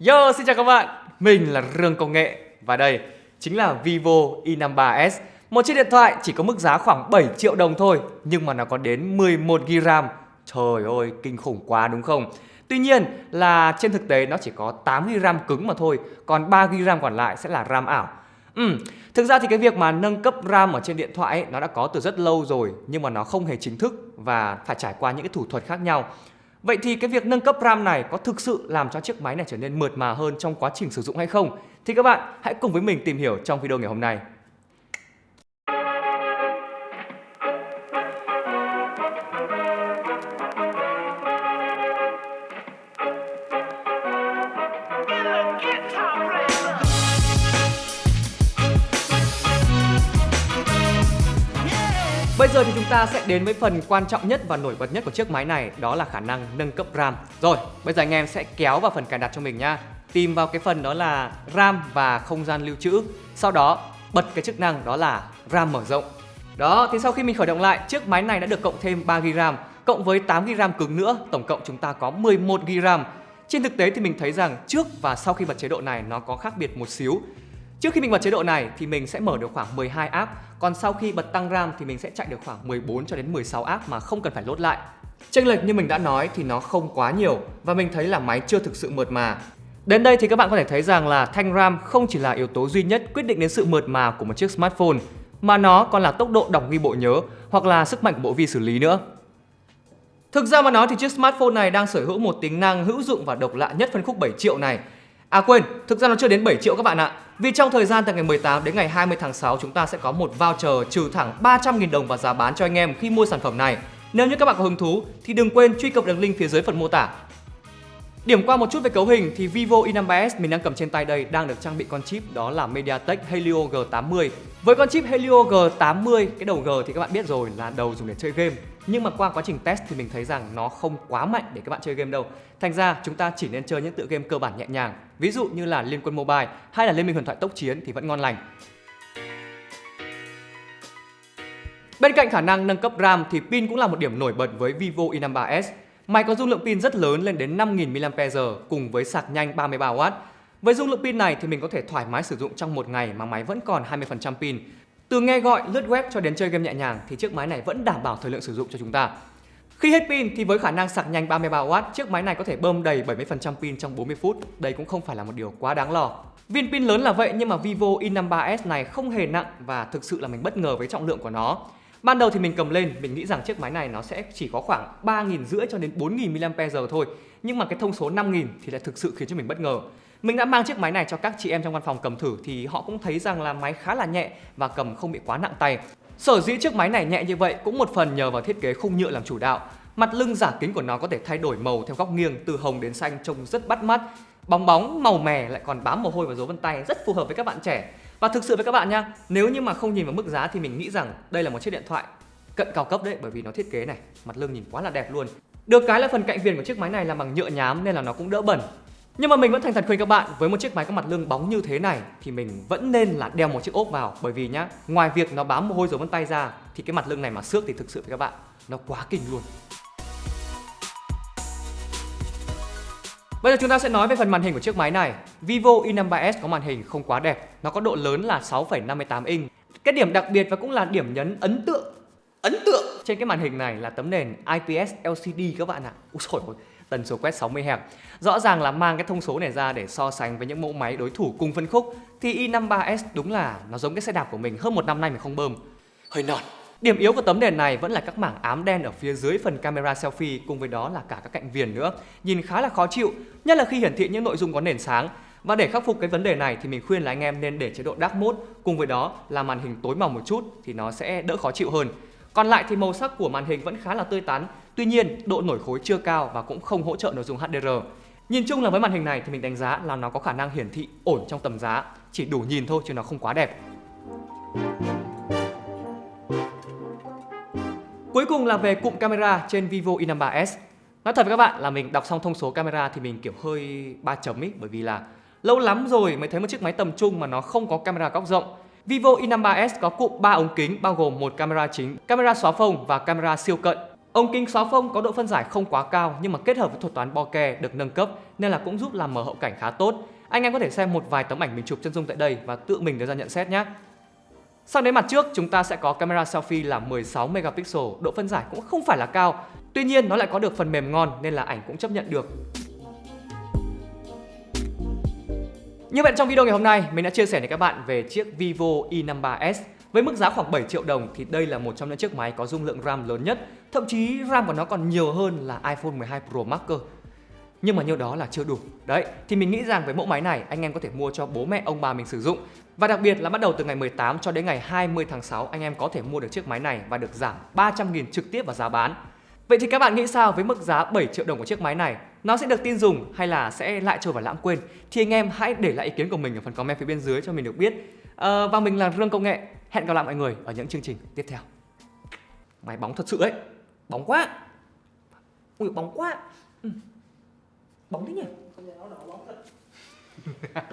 Yo, xin chào các bạn, mình là Rương Công Nghệ và đây chính là Vivo Y53s. Một chiếc điện thoại chỉ có mức giá khoảng 7 triệu đồng thôi nhưng mà nó có đến 11GB RAM. Trời ơi, kinh khủng quá đúng không? Tuy nhiên là trên thực tế nó chỉ có 8GB RAM cứng mà thôi, còn 3GB RAM còn lại sẽ là RAM ảo. Thực ra thì cái việc mà nâng cấp RAM ở trên điện thoại ấy, nó đã có từ rất lâu rồi nhưng mà nó không hề chính thức và phải trải qua những cái thủ thuật khác nhau. Vậy thì cái việc nâng cấp RAM này có thực sự làm cho chiếc máy này trở nên mượt mà hơn trong quá trình sử dụng hay không? Thì các bạn hãy cùng với mình tìm hiểu trong video ngày hôm nay. Bây giờ thì chúng ta sẽ đến với phần quan trọng nhất và nổi bật nhất của chiếc máy này, đó là khả năng nâng cấp RAM. Rồi, bây giờ anh em sẽ kéo vào phần cài đặt cho mình nhá. Tìm vào cái phần đó là RAM và không gian lưu trữ. Sau đó bật cái chức năng đó là RAM mở rộng. Đó, thì sau khi mình khởi động lại, chiếc máy này đã được cộng thêm 3GB RAM cộng với 8GB RAM cứng nữa, tổng cộng chúng ta có 11GB RAM. Trên thực tế thì mình thấy rằng trước và sau khi bật chế độ này nó có khác biệt một xíu. Trước khi mình bật chế độ này thì mình sẽ mở được khoảng 12 app, còn sau khi bật tăng RAM thì mình sẽ chạy được khoảng 14 cho đến 16 app mà không cần phải load lại. Chênh lệch như mình đã nói thì nó không quá nhiều và mình thấy là máy chưa thực sự mượt mà. Đến đây thì các bạn có thể thấy rằng là thanh RAM không chỉ là yếu tố duy nhất quyết định đến sự mượt mà của một chiếc smartphone, mà nó còn là tốc độ đọc ghi bộ nhớ hoặc là sức mạnh của bộ vi xử lý nữa. Thực ra mà nói thì chiếc smartphone này đang sở hữu một tính năng hữu dụng và độc lạ nhất phân khúc 7 triệu này. À quên, thực ra nó chưa đến 7 triệu các bạn ạ. Vì trong thời gian từ ngày 18 đến ngày 20 tháng 6 chúng ta sẽ có một voucher trừ thẳng 300.000 đồng vào giá bán cho anh em khi mua sản phẩm này. Nếu như các bạn có hứng thú thì đừng quên truy cập đường link phía dưới phần mô tả. Điểm qua một chút về cấu hình thì Vivo Y53s mình đang cầm trên tay đây đang được trang bị con chip đó là MediaTek Helio G80. Với con chip Helio G80, cái đầu G thì các bạn biết rồi là đầu dùng để chơi game. Nhưng mà qua quá trình test thì mình thấy rằng nó không quá mạnh để các bạn chơi game đâu. Thành ra chúng ta chỉ nên chơi những tựa game cơ bản nhẹ nhàng. Ví dụ như là Liên Quân Mobile hay là Liên Minh Huyền Thoại Tốc Chiến thì vẫn ngon lành. Bên cạnh khả năng nâng cấp RAM thì pin cũng là một điểm nổi bật với Vivo Y53s. Máy có dung lượng pin rất lớn lên đến 5000 mAh cùng với sạc nhanh 33W. Với dung lượng pin này thì mình có thể thoải mái sử dụng trong một ngày mà máy vẫn còn 20% pin. Từ nghe gọi, lướt web cho đến chơi game nhẹ nhàng thì chiếc máy này vẫn đảm bảo thời lượng sử dụng cho chúng ta. Khi hết pin thì với khả năng sạc nhanh 33W, chiếc máy này có thể bơm đầy 70% pin trong 40 phút. Đây cũng không phải là một điều quá đáng lo. Viên pin lớn là vậy nhưng mà Vivo Y53s này không hề nặng và thực sự là mình bất ngờ với trọng lượng của nó. Ban đầu thì mình cầm lên, mình nghĩ rằng chiếc máy này nó sẽ chỉ có khoảng 3.500 cho đến 4.000 mAh thôi. Nhưng mà cái thông số 5.000 thì lại thực sự khiến cho mình bất ngờ. Mình đã mang chiếc máy này cho các chị em trong văn phòng cầm thử thì họ cũng thấy rằng là máy khá là nhẹ và cầm không bị quá nặng tay. Sở dĩ chiếc máy này nhẹ như vậy cũng một phần nhờ vào thiết kế khung nhựa làm chủ đạo. Mặt lưng giả kính của nó có thể thay đổi màu theo góc nghiêng từ hồng đến xanh trông rất bắt mắt. Bóng bóng, màu mè lại còn bám mồ hôi và dấu vân tay rất phù hợp với các bạn trẻ. Và thực sự với các bạn nha, nếu như mà không nhìn vào mức giá thì mình nghĩ rằng đây là một chiếc điện thoại cận cao cấp đấy, bởi vì nó thiết kế này, mặt lưng nhìn quá là đẹp luôn. Được cái là phần cạnh viền của chiếc máy này làm bằng nhựa nhám nên là nó cũng đỡ bẩn. Nhưng mà mình vẫn thành thật khuyên các bạn, với một chiếc máy có mặt lưng bóng như thế này thì mình vẫn nên là đeo một chiếc ốp vào, bởi vì nhá, ngoài việc nó bám mồ hôi dấu vân tay ra thì cái mặt lưng này mà xước thì thực sự với các bạn, nó quá kinh luôn. Bây giờ chúng ta sẽ nói về phần màn hình của chiếc máy này. Vivo Y53s có màn hình không quá đẹp, nó có độ lớn là 6,58 inch. Cái điểm đặc biệt và cũng là điểm nhấn ấn tượng trên cái màn hình này là tấm nền IPS LCD các bạn ạ. Úi dồi ôi, tần số quét 60Hz. Rõ ràng là mang cái thông số này ra để so sánh với những mẫu máy đối thủ cùng phân khúc thì Y53s đúng là nó giống cái xe đạp của mình hơn một năm nay mình không bơm. Hơi non. Điểm yếu của tấm nền này vẫn là các mảng ám đen ở phía dưới phần camera selfie cùng với đó là cả các cạnh viền nữa. Nhìn khá là khó chịu, nhất là khi hiển thị những nội dung có nền sáng. Và để khắc phục cái vấn đề này thì mình khuyên là anh em nên để chế độ Dark Mode cùng với đó là màn hình tối màu một chút thì nó sẽ đỡ khó chịu hơn. Còn lại thì màu sắc của màn hình vẫn khá là tươi tắn, tuy nhiên độ nổi khối chưa cao và cũng không hỗ trợ nội dung HDR. Nhìn chung là với màn hình này thì mình đánh giá là nó có khả năng hiển thị ổn trong tầm giá, chỉ đủ nhìn thôi chứ nó không quá đẹp. Cuối cùng là về cụm camera trên Vivo Y53s. Nói thật với các bạn là mình đọc xong thông số camera thì mình kiểu hơi 3 chấm ý, bởi vì là lâu lắm rồi mới thấy một chiếc máy tầm trung mà nó không có camera góc rộng. Vivo Y53s có cụm 3 ống kính bao gồm một camera chính, camera xóa phông và camera siêu cận. Ống kính xóa phông có độ phân giải không quá cao nhưng mà kết hợp với thuật toán bokeh được nâng cấp nên là cũng giúp làm mờ hậu cảnh khá tốt. Anh em có thể xem một vài tấm ảnh mình chụp chân dung tại đây và tự mình đưa ra nhận xét nhé. Sang đến mặt trước, chúng ta sẽ có camera selfie là 16 megapixel, độ phân giải cũng không phải là cao. Tuy nhiên nó lại có được phần mềm ngon nên là ảnh cũng chấp nhận được. Như vậy trong video ngày hôm nay, mình đã chia sẻ với các bạn về chiếc Vivo Y53s. Với mức giá khoảng 7 triệu đồng thì đây là một trong những chiếc máy có dung lượng RAM lớn nhất. Thậm chí RAM của nó còn nhiều hơn là iPhone 12 Pro Max cơ. Nhưng mà nhiêu đó là chưa đủ. Đấy, thì mình nghĩ rằng với mẫu máy này anh em có thể mua cho bố mẹ ông bà mình sử dụng. Và đặc biệt là bắt đầu từ ngày 18 cho đến ngày 20 tháng 6 anh em có thể mua được chiếc máy này và được giảm 300.000 trực tiếp vào giá bán. Vậy thì các bạn nghĩ sao với mức giá 7 triệu đồng của chiếc máy này? Nó sẽ được tin dùng hay là sẽ lại trôi vào lãng quên? Thì anh em hãy để lại ý kiến của mình ở phần comment phía bên dưới cho mình được biết. Và mình là Dương Công Nghệ. Hẹn gặp lại mọi người ở những chương trình tiếp theo. Máy bóng thật sự đấy. Bóng quá. Ui bóng quá. Bóng thế nhỉ? Bóng thật.